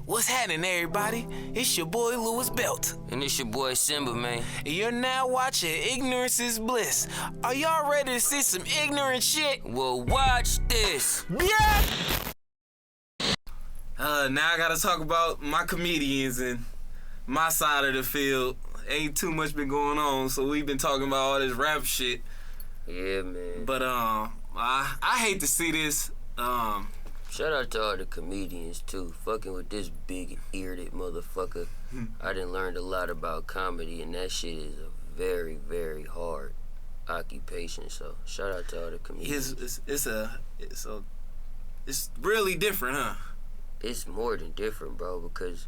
What's happening, everybody? It's your boy Louis Belt. And it's your boy Simba, man. And you're now watching Ignorance is Bliss. Are y'all ready to see some ignorant shit? Well, watch this. Yeah! Now I gotta talk about my comedians and my side of the field. Ain't too much been going on, so we've been talking about all this rap shit. Yeah, man. But I hate to see this. Shout out to all the comedians too. Fucking with this big-eared motherfucker. I done learned a lot about comedy, and that shit is a very, very hard occupation. So shout out to all the comedians. It's really different, huh? It's more than different, bro, because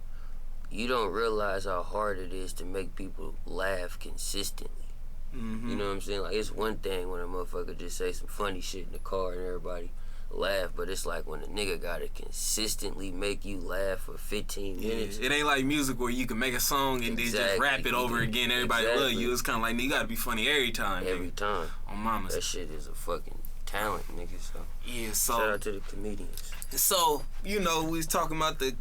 you don't realize how hard it is to make people laugh consistently. Mm-hmm. You know what I'm saying? Like, it's one thing when a motherfucker just say some funny shit in the car and everybody laugh, but it's like when a nigga gotta consistently make you laugh for 15 minutes. It ain't like music where you can make a song and then just rap it over again. Everybody love you. It's kind of like, nigga, you gotta be funny every time. Every time. On mama's. That shit is a fucking talent, nigga. So yeah. So shout out to the comedians. So you know, we was talking about the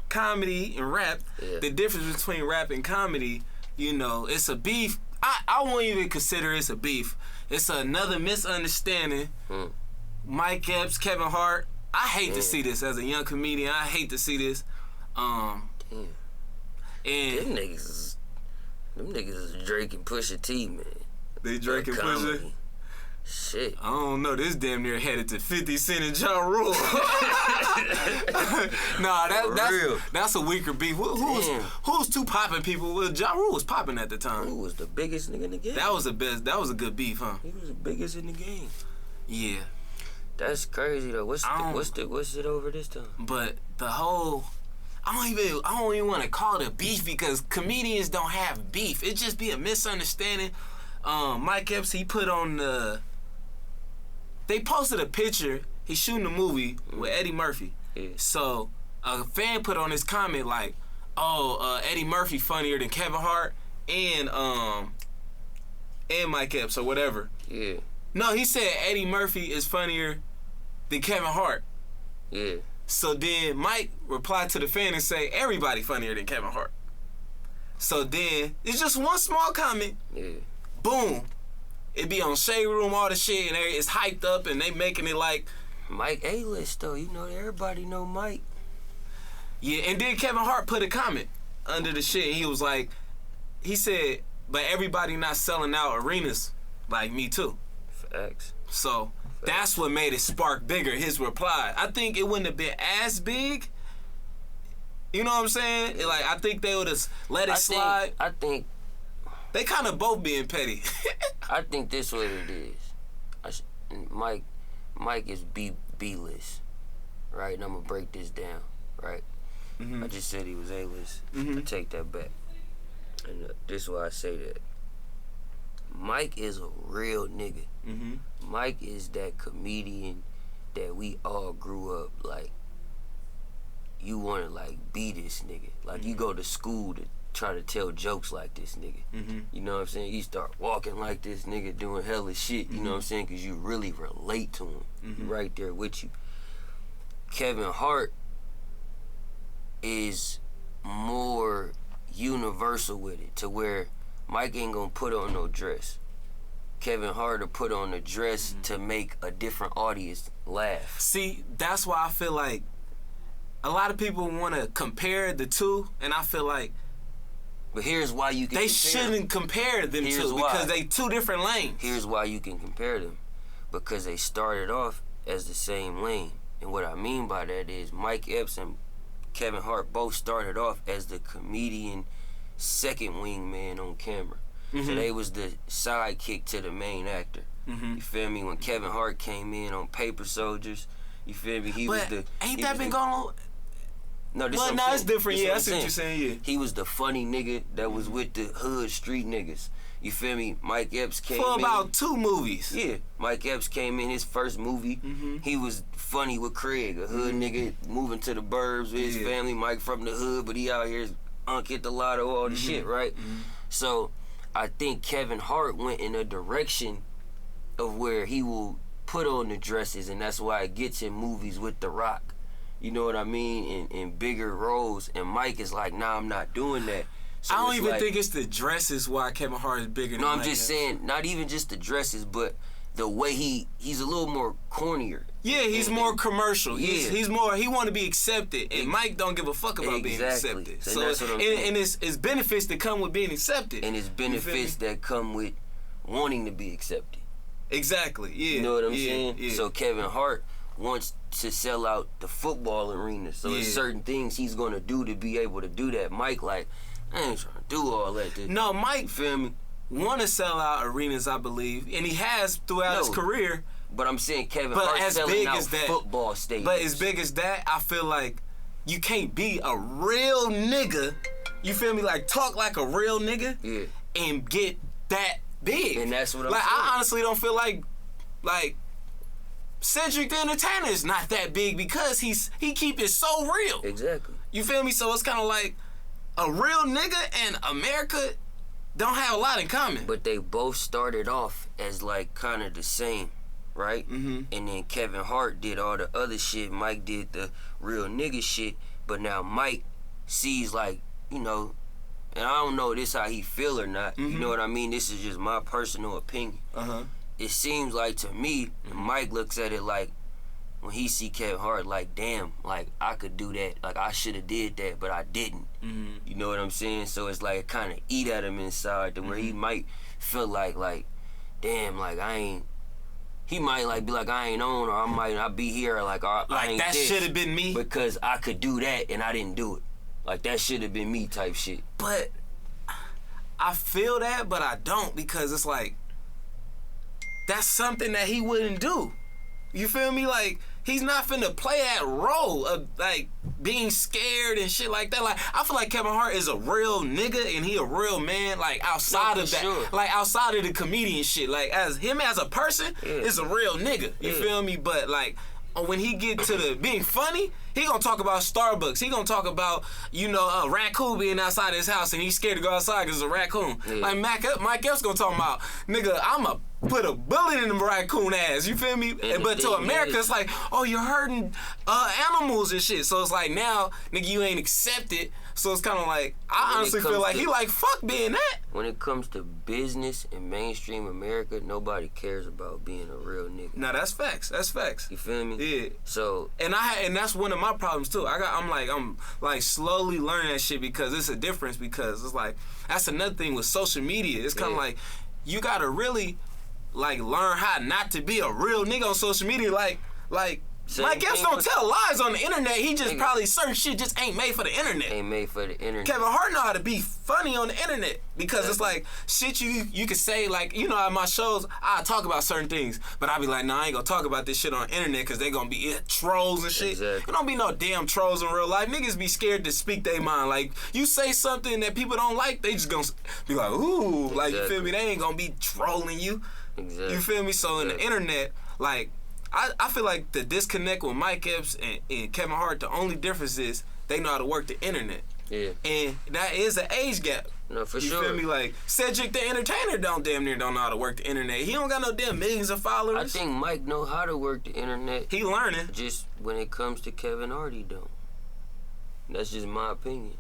comedy and rap. Yeah. The difference between rap and comedy, you know, it's a beef. I won't even consider it's a beef. It's another misunderstanding. Mike Epps, Kevin Hart. I hate to see this as a young comedian. I hate to see this. Damn. And them niggas is Drake and Pusha T, man. They Drake and Pusha? Shit. I don't know. This damn near headed to 50 Cent and Ja Rule. Nah, that's a weaker beef. Who's two popping people? Well, Ja Rule was popping at the time. Who was the biggest nigga in the game? That was the best. That was a good beef, huh? He was the biggest in the game. Yeah. That's crazy though. What's it over this time? But the whole, I don't even want to call it a beef because comedians don't have beef. It just be a misunderstanding. Mike Epps, he put on they posted a picture. He's shooting a movie with Eddie Murphy. Yeah. So a fan put on his comment like, "Oh, Eddie Murphy funnier than Kevin Hart and Mike Epps or whatever." Yeah. No, he said Eddie Murphy is funnier than Kevin Hart. Yeah. So then Mike replied to the fan and say, everybody funnier than Kevin Hart. So then, it's just one small comment. Yeah. Boom. It be on Shade Room, all the shit, and it's hyped up, and they making it like... Mike A-list, though. You know, everybody know Mike. Yeah, and then Kevin Hart put a comment under the shit. He was like, he said, but everybody not selling out arenas like me too. Facts. So that's what made it spark bigger, his reply. I think it wouldn't have been as big. You know what I'm saying? Like, I think they would have let it slide. I think they kind of both being petty. I think this what it is. Mike is B-list, right? And I'm gonna break this down, right? I just said he was A-list. I take that back. And this is why I say that. Mike is a real nigga. Mike is that comedian that we all grew up like. You want to like be this nigga. Like you go to school to try to tell jokes like this nigga. You know what I'm saying? You start walking like this nigga, doing hella shit. You know what I'm saying? Because you really relate to him. He right there with you. Kevin Hart is more universal with it to where Mike ain't gonna put on no dress. Kevin Hart will put on a dress to make a different audience laugh. See, that's why I feel like a lot of people want to compare the two, and I feel like but here's why you can they shouldn't compare them two because they two different lanes. Here's why you can compare them. Because they started off as the same lane. And what I mean by that is Mike Epps and Kevin Hart both started off as the comedian second wingman on camera. So they was the sidekick to the main actor. You feel me? When Kevin Hart came in on Paper Soldiers, you feel me? Ain't that been going on? No, it's different. Yeah, I see what you're saying. Yeah, he was the funny nigga that was with the hood street niggas. You feel me? Mike Epps came in for about 2 movies. Yeah, Mike Epps came in his first movie. He was funny with Craig, a hood nigga moving to the burbs with his family. Mike from the hood, but he out here hit the lotto, all the shit, right? So I think Kevin Hart went in a direction of where he will put on the dresses, and that's why it gets in movies with The Rock. you know what I mean, in bigger roles. And Mike is like, nah, I'm not doing that. So I don't it's even like, think it's the dresses why Kevin Hart is bigger than no, I'm Mike just Epps. saying, not even just the dresses, but the way he's a little more cornier. Yeah, he's more commercial. Yeah. He's more, he want to be accepted, and Mike don't give a fuck about being Exactly. accepted. And So that's what I'm saying. and it's benefits that come with being accepted. And it's benefits that come with wanting to be accepted. Exactly. Yeah. You know what I'm yeah, saying? Yeah. So Kevin Hart wants to sell out the football arena. So there's certain things he's gonna do to be able to do that. Mike, like, I ain't trying to do all that. No, Mike, You feel me? want to sell out arenas, I believe, and he has throughout his career. But I'm saying Kevin But Hart as selling big out as that- football stadiums. But as big as that, I feel like you can't be a real nigga. You feel me? Like, talk like a real nigga Yeah. and get that big. And that's what I'm like, saying. I honestly don't feel like Cedric the Entertainer is not that big because he keep it so real. Exactly. You feel me? So it's kind of like a real nigga and America don't have a lot in common. But they both started off as like kind of the same, right? Mm-hmm. And then Kevin Hart did all the other shit. Mike did the real nigga shit. But now Mike sees like, you know, and I don't know this how he feel or not. You know what I mean? This is just my personal opinion. Uh-huh. It seems like to me, Mike looks at it like when he see Kevin Hart, like, damn, like I could do that. Like I should have did that, but I didn't. Mm-hmm. You know what I'm saying? So it's like kind of eat at him inside to where he might feel like, damn, like I ain't. He might like be like I ain't on, or I might not be here, like I ain't that this should have been me. because I could do that and I didn't do it. Like that should have been me type shit. But I feel that, but I don't, because it's like that's something that he wouldn't do. You feel me? Like, he's not finna play that role of like being scared and shit like that. Like, I feel like Kevin Hart is a real nigga and he a real man. Like outside of that, sure. like outside of the comedian shit. Like as him as a person is a real nigga. You feel me? But like when he get to the being funny, he gonna talk about Starbucks. He gonna talk about, you know, a raccoon being outside his house and he's scared to go outside because it's a raccoon. Yeah. Like Mike Epps gonna talk about, nigga, I'ma put a bullet in the raccoon ass. You feel me? And But the to thing America, is- it's like, oh, you're hurting animals and shit. So it's like now, nigga, you ain't accepted. So it's kind of like, I When it honestly feel comes like to- he like, fuck being that. When it comes to business and mainstream America, nobody cares about being a real nigga. Now that's facts. That's facts. You feel me? Yeah. So And that's one of my problems too. I'm like slowly learning that shit because it's a difference, because it's like that's another thing with social media. It's kind of Yeah. like you gotta really like learn how not to be a real nigga on social media. Like Same Mike Epps thing don't with- tell lies on the internet. He just Nigga. probably certain shit just ain't made for the internet. ain't made for the internet. Kevin Hart know how to be funny on the internet because it's like shit you could say, like, you know, at my shows I talk about certain things, but I be like, nah, I ain't gonna talk about this shit on the internet because they gonna be trolls and shit. Exactly. There don't be no damn trolls in real life. Niggas be scared to speak their mind. Like, you say something that people don't like, they just gonna be like, ooh, like, you feel me? They ain't gonna be trolling you. Exactly. You feel me? So in the Exactly. internet, like, I feel like the disconnect with Mike Epps and Kevin Hart, the only difference is they know how to work the internet. Yeah. And that is an age gap. No, for You sure. feel me? Like, Cedric the Entertainer don't know how to work the internet. He don't got no damn millions of followers. I think Mike know how to work the internet. He learning. Just when it comes to Kevin Hart, he don't. That's just my opinion.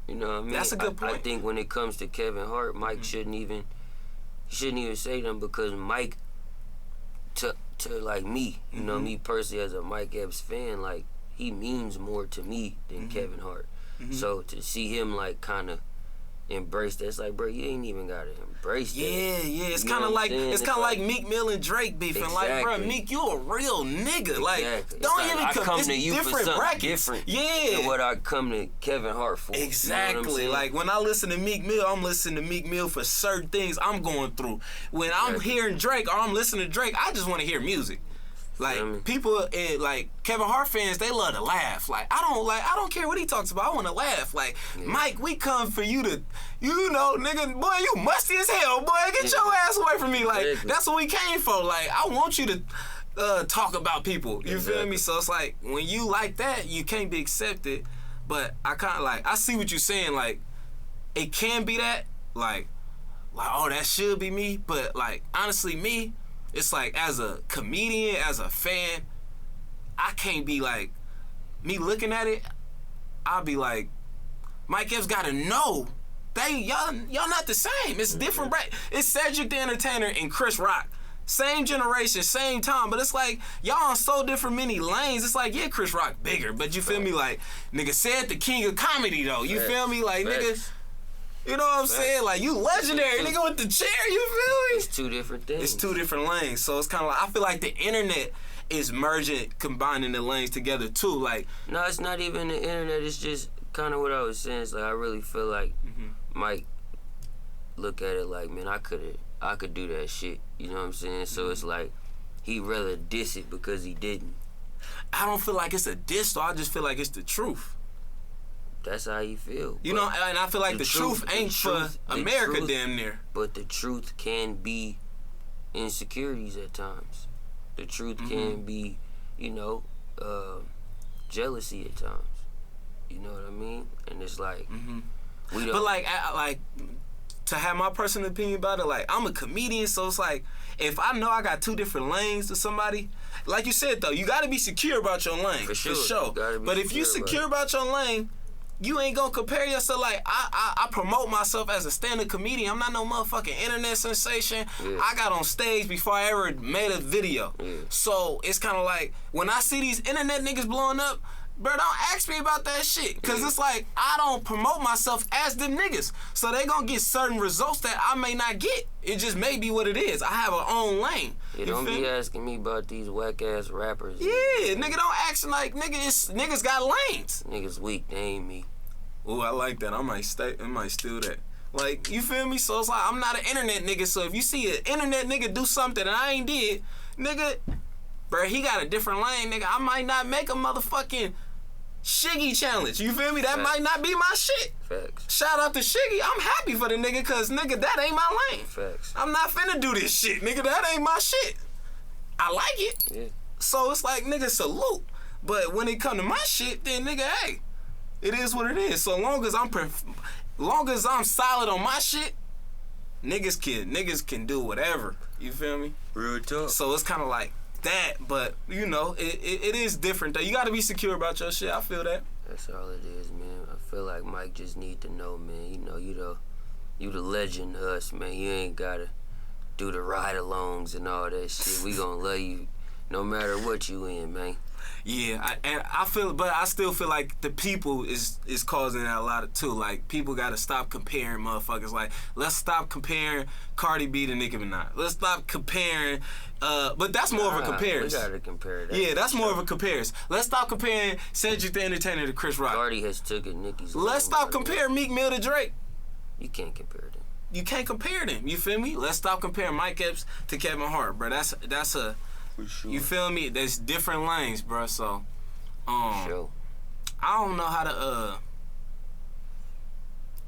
You know what I mean? That's a good I point. think when it comes to Kevin Hart, Mike shouldn't even say them, because Mike, to like me, you know, me personally as a Mike Epps fan, like he means more to me than Kevin Hart. So to see him like kind of embrace that, it's like, bro, you ain't even gotta embrace that. Yeah. It's You know kind of what I'm like saying? it's kind of like Meek Mill and Drake beefing. Like, bro, Exactly. Meek, you a real nigga. Like, Exactly. don't It's even like, I come it's to you for different something brackets. different Yeah. than what I come to Kevin Hart for. You know what I'm Exactly. saying? Like, when I listen to Meek Mill, I'm listening to Meek Mill for certain things I'm going through. When I'm Exactly. hearing Drake or I'm listening to Drake, I just want to hear music. Like, people, like Kevin Hart fans, they love to laugh. Like, I don't care what he talks about. I want to laugh. Like, Mike, we come for you to, you know, nigga, boy, you musty as hell, boy. Get your ass away from me. Like, Exactly. that's what we came for. Like, I want you to talk about people. You feel me? Exactly. So it's like, when you like that, you can't be accepted. But I kind of like, I see what you're saying. Like, it can be that. Like, oh, that should be me. But, like, honestly, me, it's like, as a comedian, as a fan, I can't be like, me looking at it, I'll be like, Mike Epps gotta know. Y'all not the same. It's different, right? It's Cedric the Entertainer and Chris Rock. Same generation, same time, but it's like, y'all on so different many lanes. It's like, yeah, Chris Rock bigger, but you feel me? Like, nigga said the king of comedy, though. You feel me? Like, nigga, you know what I'm saying? Like, you legendary, nigga with the chair, you feel me? It's two different things. It's two different lanes, so it's kind of like, I feel like the internet is merging, combining the lanes together, too. Like, no, it's not even the internet. It's just kind of what I was saying. It's like, I really feel like Mike look at it like, man, I could do that shit. You know what I'm saying? So it's like he rather diss it because he didn't. I don't feel like it's a diss, though. I just feel like it's the truth. That's how you feel. You know, and I feel like the truth ain't for America damn near. But the truth can be insecurities at times. The truth can be, you know, jealousy at times. You know what I mean? And it's like, we don't. But like to have my personal opinion about it, like, I'm a comedian, so it's like, if I know I got two different lanes to somebody, like you said though, you gotta be secure about your lane. For sure. But if you secure about your lane, you ain't gonna compare yourself. Like, I promote myself as a stand-up comedian. I'm not no motherfucking internet sensation. Yeah. I got on stage before I ever made a video. Yeah. So it's kind of like, when I see these internet niggas blowing up, bro, don't ask me about that shit. Cause it's like, I don't promote myself as them niggas. So they gonna get certain results that I may not get. It just may be what it is. I have an own lane. You don't be asking me about these whack ass rappers. Yeah, nigga, don't ask like, niggas got lanes. Niggas weak, they ain't me. Ooh, I like that. I might steal that. Like, you feel me? So it's like, I'm not an internet nigga. So if you see an internet nigga do something that I ain't did, nigga, bro, he got a different lane, nigga. I might not make a motherfucking Shiggy challenge. You feel me? That might not be my shit. Facts. Shout out to Shiggy. I'm happy for the nigga, cause nigga, that ain't my lane. Facts. I'm not finna do this shit, nigga. That ain't my shit. I like it. Yeah. So it's like, nigga, salute. But when it come to my shit, then nigga, hey, it is what it is. So long as I'm solid on my shit, niggas can do whatever. You feel me? Real talk. So it's kind of like that, but you know, it is different though. You gotta be secure about your shit. I feel that. That's all it is, man. I feel like Mike just need to know, man. You know, you the legend to us, man. You ain't gotta do the ride-alongs and all that shit. We gonna love you no matter what you in, man. Yeah, I still feel like the people is causing that a lot of too. Like, people gotta stop comparing motherfuckers. Like, let's stop comparing Cardi B to Nicki Minaj. Let's stop comparing. But that's more of a comparison. We gotta compare that. Yeah, that's more of a comparison. Let's stop comparing Cedric the Entertainer to Chris Rock. Cardi has taken Nicki's. Let's stop comparing Meek Mill to Drake. You can't compare them. You can't compare them. You feel me? Let's stop comparing Mike Epps to Kevin Hart, bro. That's a. For sure. You feel me? There's different lanes, bro. So, sure. I don't know how to.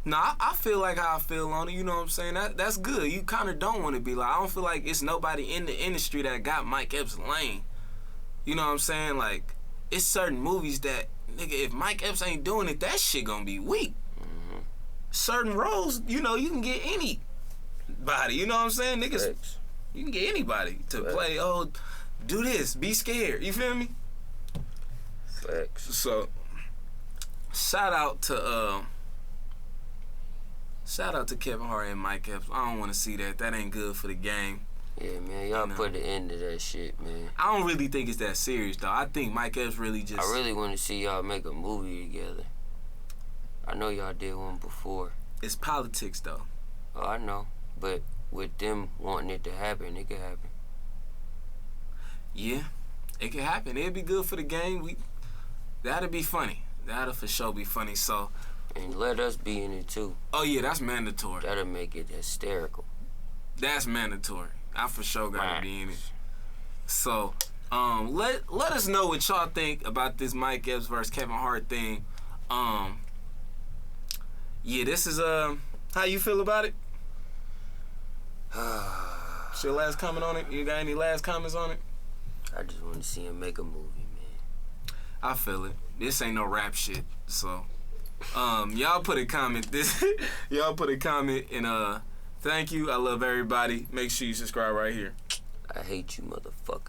Nah, I feel like how I feel on it. You know what I'm saying? That's good. You kind of don't want to be like. I don't feel like it's nobody in the industry that got Mike Epps' lane. You know what I'm saying? Like, it's certain movies that, nigga, if Mike Epps ain't doing it, that shit gonna be weak. Mm-hmm. Certain roles, you know, you can get anybody. You know what I'm saying? Niggas, Thanks. You can get anybody to play. Oh, do this. Be scared. You feel me? Facts. So, shout out to Kevin Hart and Mike Epps. I don't want to see that. That ain't good for the game. Yeah, man. Y'all put the end to that shit, man. I don't really think it's that serious, though. I think Mike Epps really just... I really want to see y'all make a movie together. I know y'all did one before. It's politics, though. Oh, I know. But with them wanting it to happen, it could happen. Yeah, it could happen. It'd be good for the game. That'd be funny. That'll for sure be funny. So, and let us be in it too. Oh yeah, that's mandatory. That'll make it hysterical. That's mandatory. I for sure gotta be in it. So, let us know what y'all think about this Mike Epps versus Kevin Hart thing. Yeah, this is how you feel about it? What's your last comment on it? You got any last comments on it? I just want to see him make a movie, man. I feel it. This ain't no rap shit. So, y'all put a comment. Y'all put a comment and thank you. I love everybody. Make sure you subscribe right here. I hate you, motherfucker.